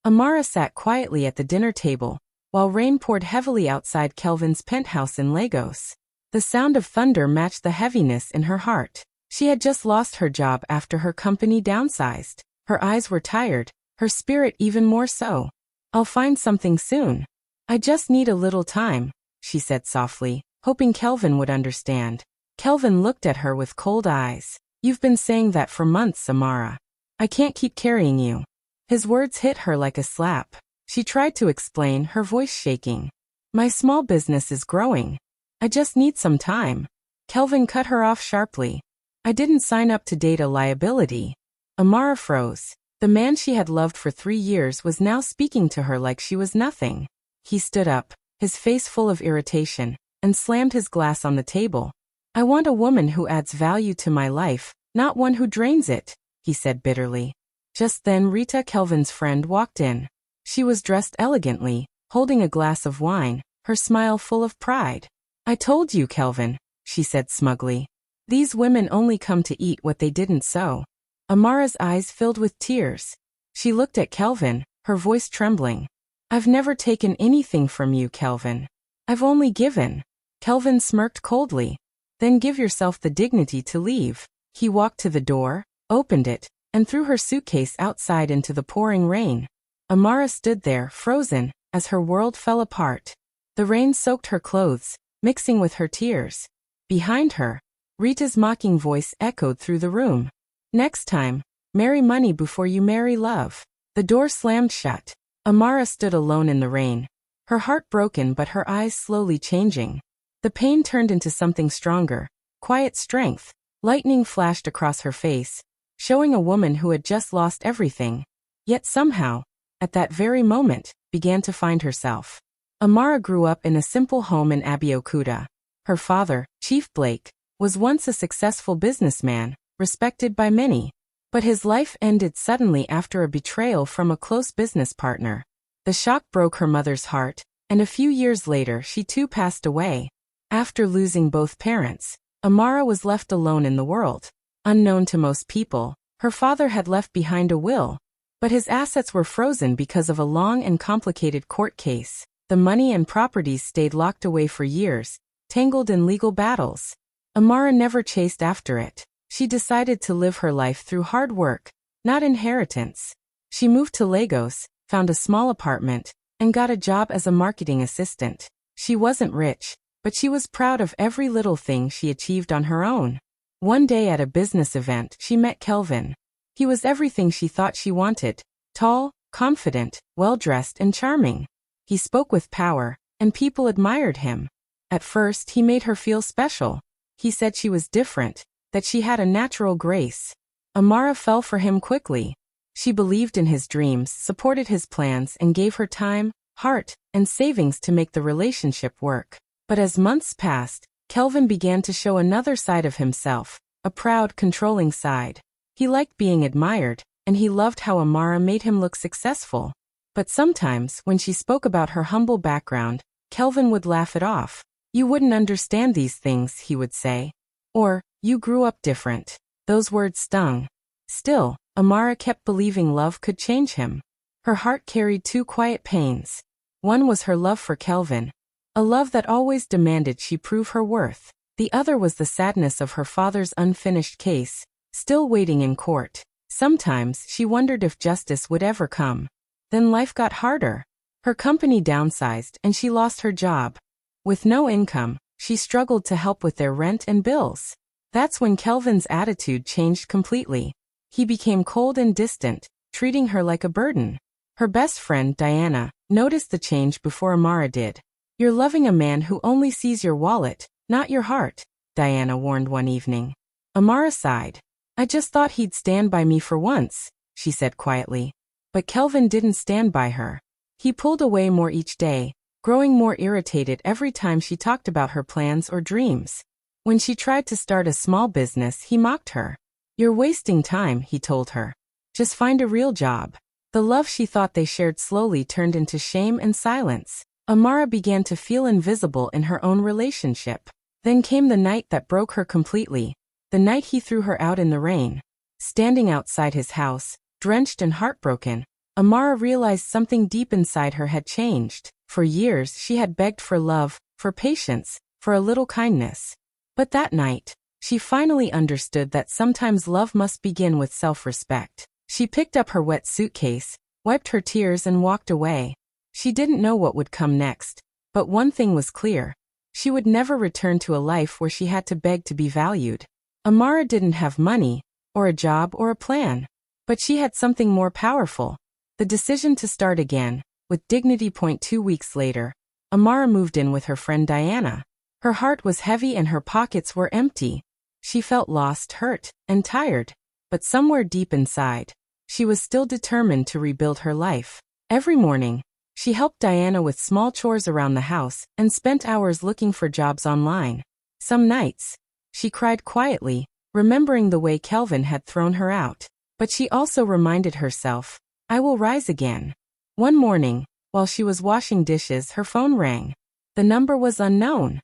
Amara sat quietly at the dinner table, while rain poured heavily outside Kelvin's penthouse in Lagos. The sound of thunder matched the heaviness in her heart. She had just lost her job after her company downsized. Her eyes were tired, her spirit even more so. "I'll find something soon. I just need a little time," she said softly, hoping Kelvin would understand. Kelvin looked at her with cold eyes. "You've been saying that for months, Amara. I can't keep carrying you." His words hit her like a slap. She tried to explain, her voice shaking. "My small business is growing. I just need some time." Kelvin cut her off sharply. "I didn't sign up to date a liability." Amara froze. The man she had loved for 3 years was now speaking to her like she was nothing. He stood up, his face full of irritation, and slammed his glass on the table. "I want a woman who adds value to my life, not one who drains it," he said bitterly. Just then Rita, Kelvin's friend, walked in. She was dressed elegantly, holding a glass of wine, her smile full of pride. "I told you, Kelvin," she said smugly. "These women only come to eat what they didn't sow." Amara's eyes filled with tears. She looked at Kelvin, her voice trembling. "I've never taken anything from you, Kelvin. I've only given." Kelvin smirked coldly. "Then give yourself the dignity to leave." He walked to the door, opened it, and threw her suitcase outside into the pouring rain. Amara stood there, frozen, as her world fell apart. The rain soaked her clothes, mixing with her tears. Behind her, Rita's mocking voice echoed through the room. "Next time, marry money before you marry love." The door slammed shut. Amara stood alone in the rain, her heart broken but her eyes slowly changing. The pain turned into something stronger, quiet strength. Lightning flashed across her face, showing a woman who had just lost everything, yet somehow, at that very moment, began to find herself. Amara grew up in a simple home in Abeokuta. Her father, Chief Blake, was once a successful businessman, respected by many. But his life ended suddenly after a betrayal from a close business partner. The shock broke her mother's heart, and a few years later she too passed away. After losing both parents, Amara was left alone in the world. Unknown to most people, her father had left behind a will, but his assets were frozen because of a long and complicated court case. The money and properties stayed locked away for years, tangled in legal battles. Amara never chased after it. She decided to live her life through hard work, not inheritance. She moved to Lagos, found a small apartment, and got a job as a marketing assistant. She wasn't rich, but she was proud of every little thing she achieved on her own. One day at a business event, she met Kelvin. He was everything she thought she wanted: tall, confident, well-dressed, and charming. He spoke with power, and people admired him. At first, he made her feel special. He said she was different, that she had a natural grace. Amara fell for him quickly. She believed in his dreams, supported his plans, and gave her time, heart, and savings to make the relationship work. But as months passed, Kelvin began to show another side of himself, a proud, controlling side. He liked being admired, and he loved how Amara made him look successful. But sometimes, when she spoke about her humble background, Kelvin would laugh it off. "You wouldn't understand these things," he would say. Or, "You grew up different." Those words stung. Still, Amara kept believing love could change him. Her heart carried two quiet pains. One was her love for Kelvin, a love that always demanded she prove her worth. The other was the sadness of her father's unfinished case, still waiting in court. Sometimes she wondered if justice would ever come. Then life got harder. Her company downsized and she lost her job. With no income, she struggled to help with their rent and bills. That's when Kelvin's attitude changed completely. He became cold and distant, treating her like a burden. Her best friend, Diana, noticed the change before Amara did. "You're loving a man who only sees your wallet, not your heart," Diana warned one evening. Amara sighed. "I just thought he'd stand by me for once," she said quietly. But Kelvin didn't stand by her. He pulled away more each day, growing more irritated every time she talked about her plans or dreams. When she tried to start a small business, he mocked her. "You're wasting time," he told her. "Just find a real job." The love she thought they shared slowly turned into shame and silence. Amara began to feel invisible in her own relationship. Then came the night that broke her completely. The night he threw her out in the rain. Standing outside his house, drenched and heartbroken, Amara realized something deep inside her had changed. For years she had begged for love, for patience, for a little kindness. But that night, she finally understood that sometimes love must begin with self-respect. She picked up her wet suitcase, wiped her tears and walked away. She didn't know what would come next, but one thing was clear. She would never return to a life where she had to beg to be valued. Amara didn't have money, or a job or a plan. But she had something more powerful. The decision to start again, with dignity. 2 weeks later, Amara moved in with her friend Diana. Her heart was heavy and her pockets were empty. She felt lost, hurt, and tired. But somewhere deep inside, she was still determined to rebuild her life. Every morning, she helped Diana with small chores around the house and spent hours looking for jobs online. Some nights, she cried quietly, remembering the way Kelvin had thrown her out. But she also reminded herself, I will rise again. One morning, while she was washing dishes, her phone rang. The number was unknown.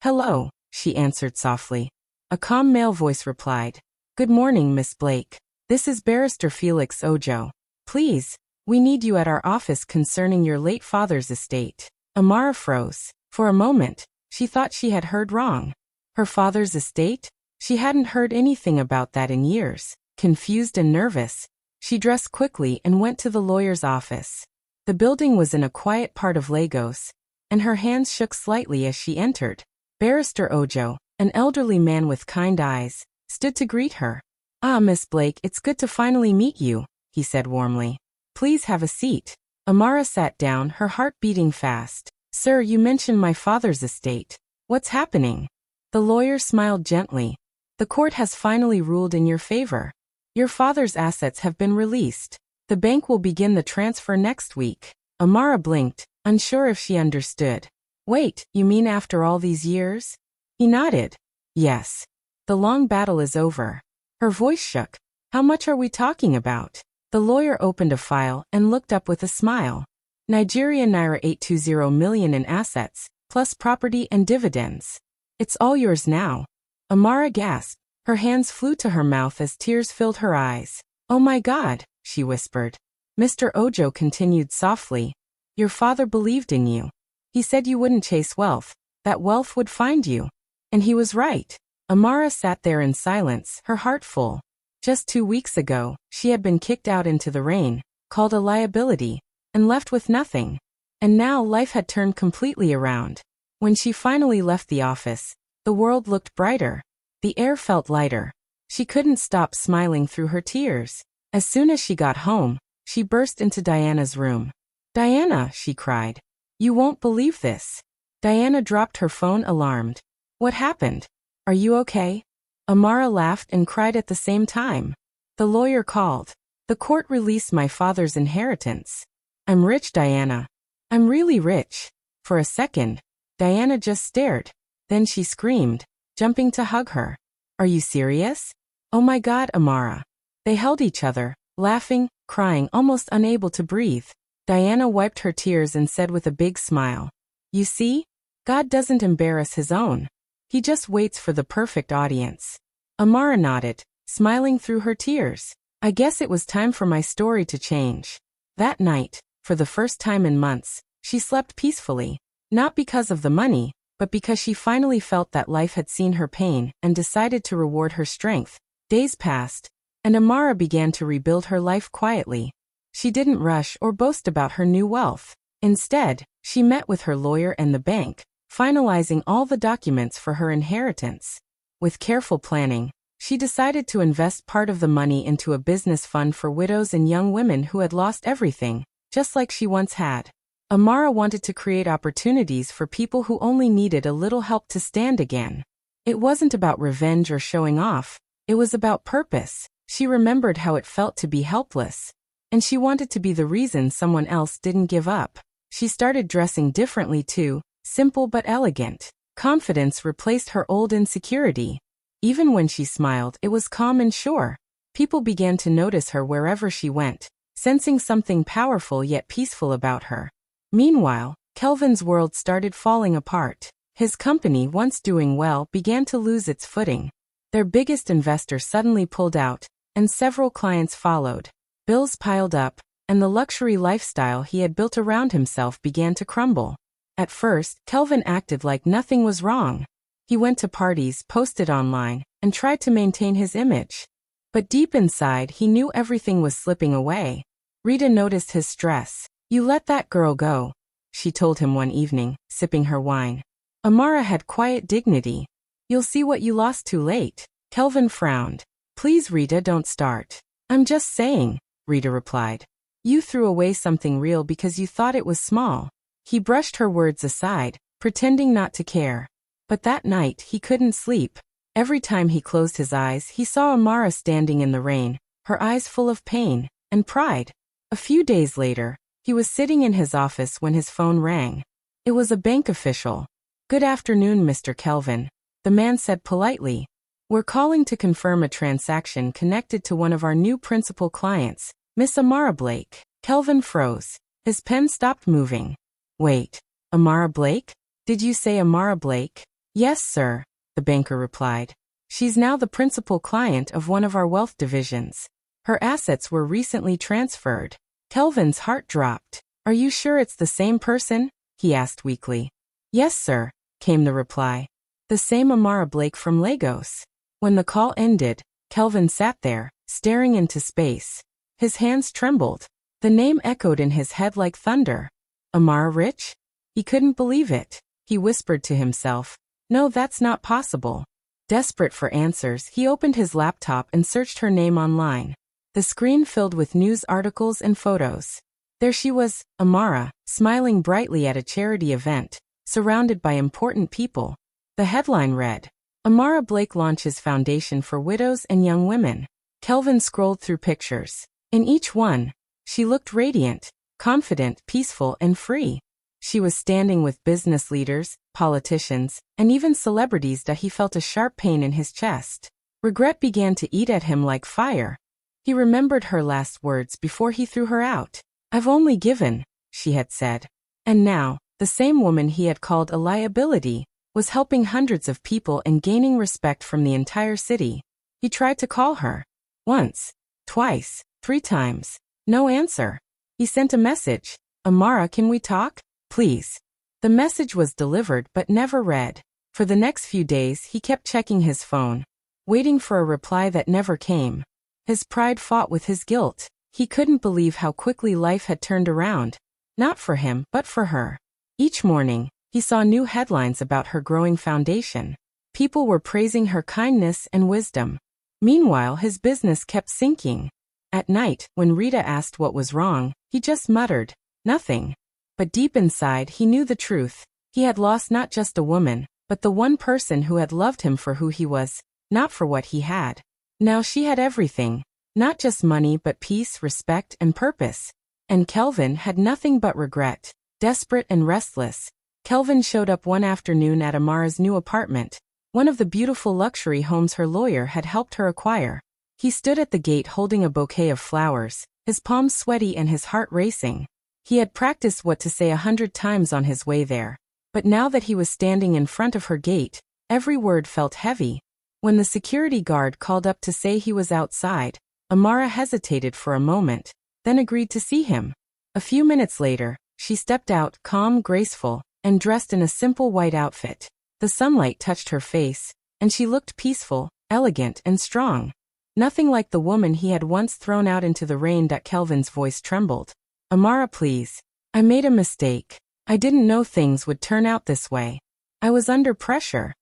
Hello, she answered softly. A calm male voice replied. Good morning, Miss Blake. This is Barrister Felix Ojo. Please, we need you at our office concerning your late father's estate. Amara froze. For a moment, she thought she had heard wrong. Her father's estate? She hadn't heard anything about that in years. Confused and nervous, she dressed quickly and went to the lawyer's office. The building was in a quiet part of Lagos, and her hands shook slightly as she entered. Barrister Ojo, an elderly man with kind eyes, stood to greet her. Ah, Miss Blake, it's good to finally meet you, he said warmly. Please have a seat. Amara sat down, her heart beating fast. Sir, you mentioned my father's estate. What's happening? The lawyer smiled gently. The court has finally ruled in your favor. Your father's assets have been released. The bank will begin the transfer next week. Amara blinked, unsure if she understood. Wait, you mean after all these years? He nodded. Yes. The long battle is over. Her voice shook. How much are we talking about? The lawyer opened a file and looked up with a smile. Nigeria Naira 820 million in assets, plus property and dividends. It's all yours now. Amara gasped. Her hands flew to her mouth as tears filled her eyes. Oh my God, she whispered. Mr. Ojo continued softly. Your father believed in you. He said you wouldn't chase wealth, that wealth would find you. And he was right. Amara sat there in silence, her heart full. Just 2 weeks ago, she had been kicked out into the rain, called a liability, and left with nothing. And now life had turned completely around. When she finally left the office, the world looked brighter. The air felt lighter. She couldn't stop smiling through her tears. As soon as she got home, she burst into Diana's room. Diana, she cried. You won't believe this. Diana dropped her phone alarmed. What happened? Are you okay? Amara laughed and cried at the same time. The lawyer called. The court released my father's inheritance. I'm rich, Diana. I'm really rich. For a second, Diana just stared. Then she screamed, jumping to hug her. Are you serious? Oh my God, Amara. They held each other, laughing, crying, almost unable to breathe. Diana wiped her tears and said with a big smile, You see? God doesn't embarrass his own. He just waits for the perfect audience. Amara nodded, smiling through her tears. I guess it was time for my story to change. That night, for the first time in months, she slept peacefully. Not because of the money, but because she finally felt that life had seen her pain and decided to reward her strength. Days passed, and Amara began to rebuild her life quietly. She didn't rush or boast about her new wealth. Instead, she met with her lawyer and the bank, finalizing all the documents for her inheritance. With careful planning, she decided to invest part of the money into a business fund for widows and young women who had lost everything, just like she once had. Amara wanted to create opportunities for people who only needed a little help to stand again. It wasn't about revenge or showing off. It was about purpose. She remembered how it felt to be helpless. And she wanted to be the reason someone else didn't give up. She started dressing differently too, simple but elegant. Confidence replaced her old insecurity. Even when she smiled, it was calm and sure. People began to notice her wherever she went, sensing something powerful yet peaceful about her. Meanwhile, Kelvin's world started falling apart. His company, once doing well, began to lose its footing. Their biggest investor suddenly pulled out, and several clients followed. Bills piled up, and the luxury lifestyle he had built around himself began to crumble. At first, Kelvin acted like nothing was wrong. He went to parties, posted online, and tried to maintain his image. But deep inside, he knew everything was slipping away. Rita noticed his stress. "You let that girl go," she told him one evening, sipping her wine. Amara had quiet dignity. "You'll see what you lost too late." Kelvin frowned. "Please, Rita, don't start." "I'm just saying," Rita replied. "You threw away something real because you thought it was small." He brushed her words aside, pretending not to care. But that night, he couldn't sleep. Every time he closed his eyes, he saw Amara standing in the rain, her eyes full of pain and pride. A few days later, he was sitting in his office when his phone rang. It was a bank official. "Good afternoon, Mr. Kelvin," the man said politely. "We're calling to confirm a transaction connected to one of our new principal clients, Miss Amara Blake." Kelvin froze. His pen stopped moving. "Wait, Amara Blake? Did you say Amara Blake?" "Yes, sir," the banker replied. "She's now the principal client of one of our wealth divisions. Her assets were recently transferred." Kelvin's heart dropped. "Are you sure it's the same person?" he asked weakly. "Yes, sir," came the reply. "The same Amara Blake from Lagos." When the call ended, Kelvin sat there, staring into space. His hands trembled. The name echoed in his head like thunder. Amara Rich? He couldn't believe it. He whispered to himself, "No, that's not possible." Desperate for answers, he opened his laptop and searched her name online. The screen filled with news articles and photos. There she was, Amara, smiling brightly at a charity event, surrounded by important people. The headline read, "Amara Blake launches foundation for widows and young women." Kelvin scrolled through pictures. In each one, she looked radiant, confident, peaceful, and free. She was standing with business leaders, politicians, and even celebrities that he felt a sharp pain in his chest. Regret began to eat at him like fire. He remembered her last words before he threw her out. "I've only given," she had said. And now, the same woman he had called a liability was helping hundreds of people and gaining respect from the entire city. He tried to call her. Once, twice, 3 times. No answer. He sent a message. "Amara, can we talk? Please." The message was delivered but never read. For the next few days, he kept checking his phone, waiting for a reply that never came. His pride fought with his guilt. He couldn't believe how quickly life had turned around. Not for him, but for her. Each morning, he saw new headlines about her growing foundation. People were praising her kindness and wisdom. Meanwhile, his business kept sinking. At night, when Rita asked what was wrong, he just muttered, "Nothing." But deep inside, he knew the truth. He had lost not just a woman, but the one person who had loved him for who he was, not for what he had. Now she had everything. Not just money but peace, respect, and purpose. And Kelvin had nothing but regret. Desperate and restless, Kelvin showed up one afternoon at Amara's new apartment, one of the beautiful luxury homes her lawyer had helped her acquire. He stood at the gate holding a bouquet of flowers, his palms sweaty and his heart racing. He had practiced what to say 100 times on his way there. But now that he was standing in front of her gate, every word felt heavy. When the security guard called up to say he was outside, Amara hesitated for a moment, then agreed to see him. A few minutes later, she stepped out, calm, graceful, and dressed in a simple white outfit. The sunlight touched her face, and she looked peaceful, elegant, and strong. Nothing like the woman he had once thrown out into the rain. That Kelvin's voice trembled. "Amara, please. I made a mistake. I didn't know things would turn out this way. I was under pressure."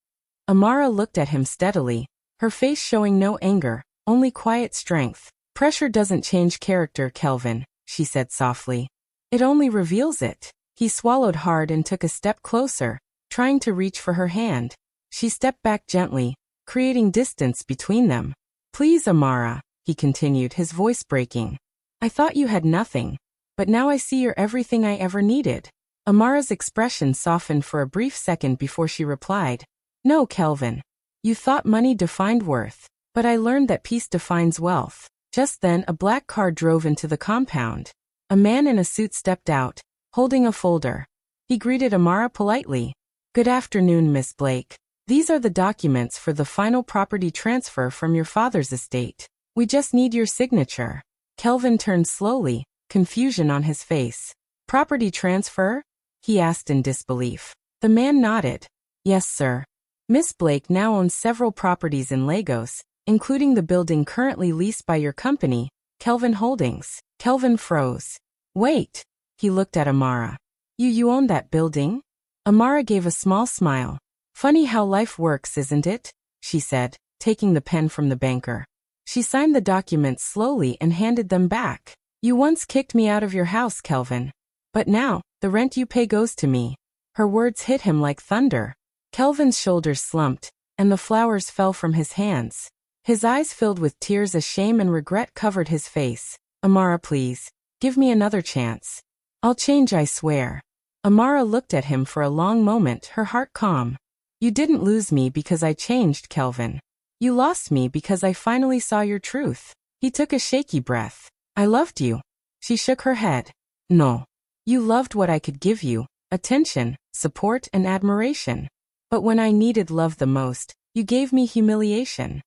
Amara looked at him steadily, her face showing no anger, only quiet strength. "Pressure doesn't change character, Kelvin," she said softly. "It only reveals it." He swallowed hard and took a step closer, trying to reach for her hand. She stepped back gently, creating distance between them. "Please, Amara," he continued, his voice breaking. "I thought you had nothing, but now I see you're everything I ever needed." Amara's expression softened for a brief second before she replied, "No, Kelvin. You thought money defined worth, but I learned that peace defines wealth." Just then, a black car drove into the compound. A man in a suit stepped out, holding a folder. He greeted Amara politely. "Good afternoon, Miss Blake. These are the documents for the final property transfer from your father's estate. We just need your signature." Kelvin turned slowly, confusion on his face. Property transfer? He asked in disbelief. The man nodded. Yes, sir. Miss Blake now owns several properties in Lagos, including the building currently leased by your company, Kelvin Holdings. Kelvin froze. Wait. He looked at Amara. You own that building? Amara gave a small smile. Funny how life works, isn't it? She said, taking the pen from the banker. She signed the documents slowly and handed them back. You once kicked me out of your house, Kelvin. But now, the rent you pay goes to me. Her words hit him like thunder. Kelvin's shoulders slumped, and the flowers fell from his hands. His eyes filled with tears as shame and regret covered his face. Amara, please, give me another chance. I'll change, I swear. Amara looked at him for a long moment, her heart calm. You didn't lose me because I changed, Kelvin. You lost me because I finally saw your truth. He took a shaky breath. I loved you. She shook her head. No. You loved what I could give you, attention, support, and admiration. But when I needed love the most, you gave me humiliation.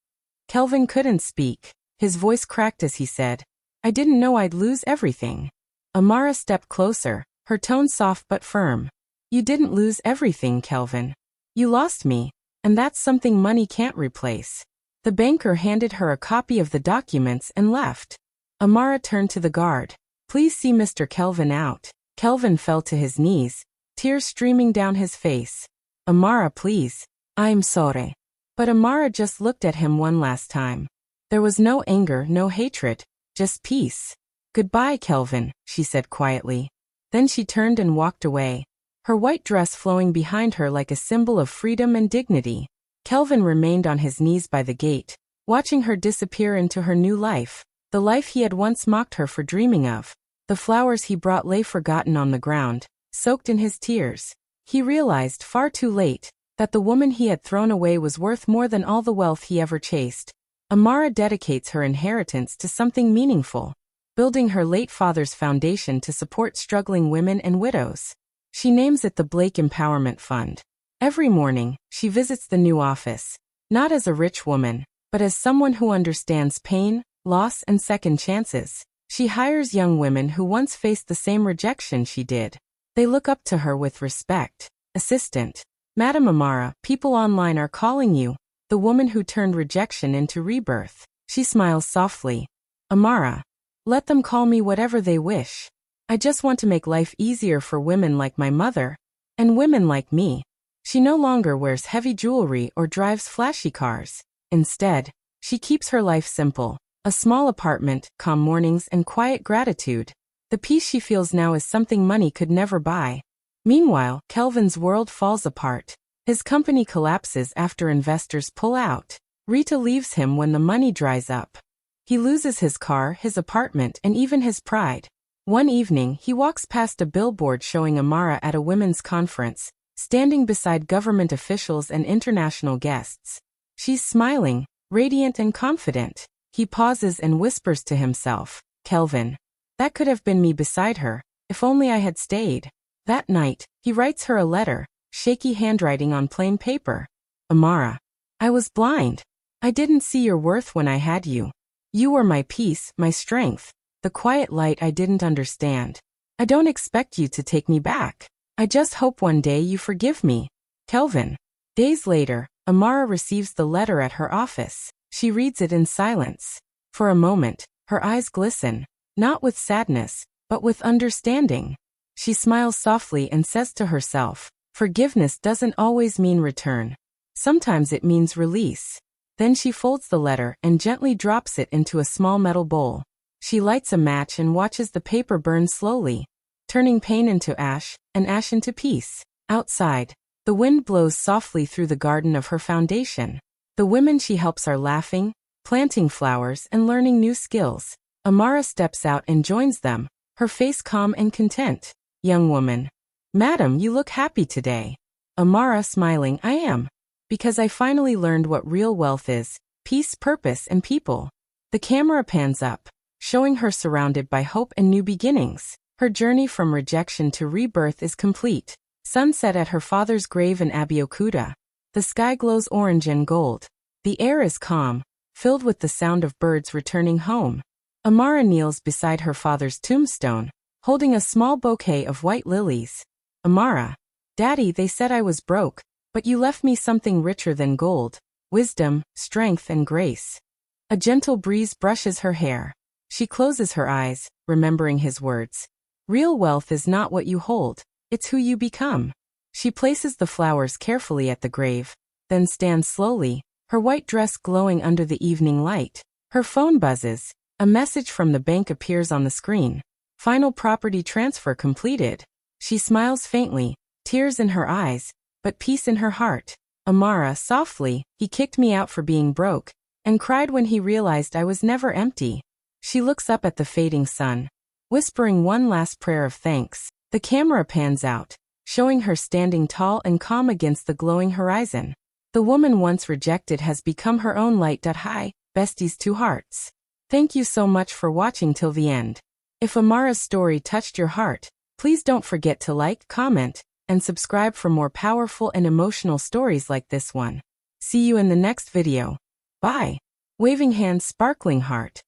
Kelvin couldn't speak. His voice cracked as he said, I didn't know I'd lose everything. Amara stepped closer, her tone soft but firm. You didn't lose everything, Kelvin. You lost me, and that's something money can't replace. The banker handed her a copy of the documents and left. Amara turned to the guard. Please see Mr. Kelvin out. Kelvin fell to his knees, tears streaming down his face. Amara, please. I'm sorry. But Amara just looked at him one last time. There was no anger, no hatred, just peace. Goodbye, Kelvin, she said quietly. Then she turned and walked away, her white dress flowing behind her like a symbol of freedom and dignity. Kelvin remained on his knees by the gate, watching her disappear into her new life, the life he had once mocked her for dreaming of. The flowers he brought lay forgotten on the ground, soaked in his tears. He realized, far too late, that the woman he had thrown away was worth more than all the wealth he ever chased. Amara dedicates her inheritance to something meaningful, building her late father's foundation to support struggling women and widows. She names it the Blake Empowerment Fund. Every morning, she visits the new office, not as a rich woman, but as someone who understands pain, loss, and second chances. She hires young women who once faced the same rejection she did. They look up to her with respect. Assistant. Madam Amara, people online are calling you the woman who turned rejection into rebirth. She smiles softly. Amara. Let them call me whatever they wish. I just want to make life easier for women like my mother, and women like me. She no longer wears heavy jewelry or drives flashy cars. Instead, she keeps her life simple. A small apartment, calm mornings, and quiet gratitude. The peace she feels now is something money could never buy. Meanwhile, Kelvin's world falls apart. His company collapses after investors pull out. Rita leaves him when the money dries up. He loses his car, his apartment, and even his pride. One evening, he walks past a billboard showing Amara at a women's conference, standing beside government officials and international guests. She's smiling, radiant and confident. He pauses and whispers to himself, Kelvin. That could have been me beside her, if only I had stayed. That night, he writes her a letter, shaky handwriting on plain paper. Amara. I was blind. I didn't see your worth when I had you. You were my peace, my strength, the quiet light I didn't understand. I don't expect you to take me back. I just hope one day you forgive me. Kelvin. Days later, Amara receives the letter at her office. She reads it in silence. For a moment, her eyes glisten, not with sadness, but with understanding. She smiles softly and says to herself, forgiveness doesn't always mean return. Sometimes it means release. Then she folds the letter and gently drops it into a small metal bowl. She lights a match and watches the paper burn slowly, turning pain into ash, and ash into peace. Outside, the wind blows softly through the garden of her foundation. The women she helps are laughing, planting flowers, and learning new skills. Amara steps out and joins them, her face calm and content. Young woman. Madam, you look happy today. Amara smiling, I am. Because I finally learned what real wealth is, peace, purpose, and people. The camera pans up, showing her surrounded by hope and new beginnings. Her journey from rejection to rebirth is complete. Sunset at her father's grave in Abeokuta. The sky glows orange and gold. The air is calm, filled with the sound of birds returning home. Amara kneels beside her father's tombstone, holding a small bouquet of white lilies. Amara, Daddy, they said I was broke, but you left me something richer than gold: wisdom, strength, and grace. A gentle breeze brushes her hair. She closes her eyes, remembering his words. Real wealth is not what you hold, it's who you become. She places the flowers carefully at the grave, then stands slowly, her white dress glowing under the evening light. Her phone buzzes. A message from the bank appears on the screen. Final property transfer completed. She smiles faintly, tears in her eyes, but peace in her heart. Amara, softly, he kicked me out for being broke, and cried when he realized I was never empty. She looks up at the fading sun, whispering one last prayer of thanks. The camera pans out, showing her standing tall and calm against the glowing horizon. The woman once rejected has become her own light. Hi, besties, 2 hearts. Thank you so much for watching till the end. If Amara's story touched your heart, please don't forget to like, comment, and subscribe for more powerful and emotional stories like this one. See you in the next video. Bye. Waving hand, sparkling heart.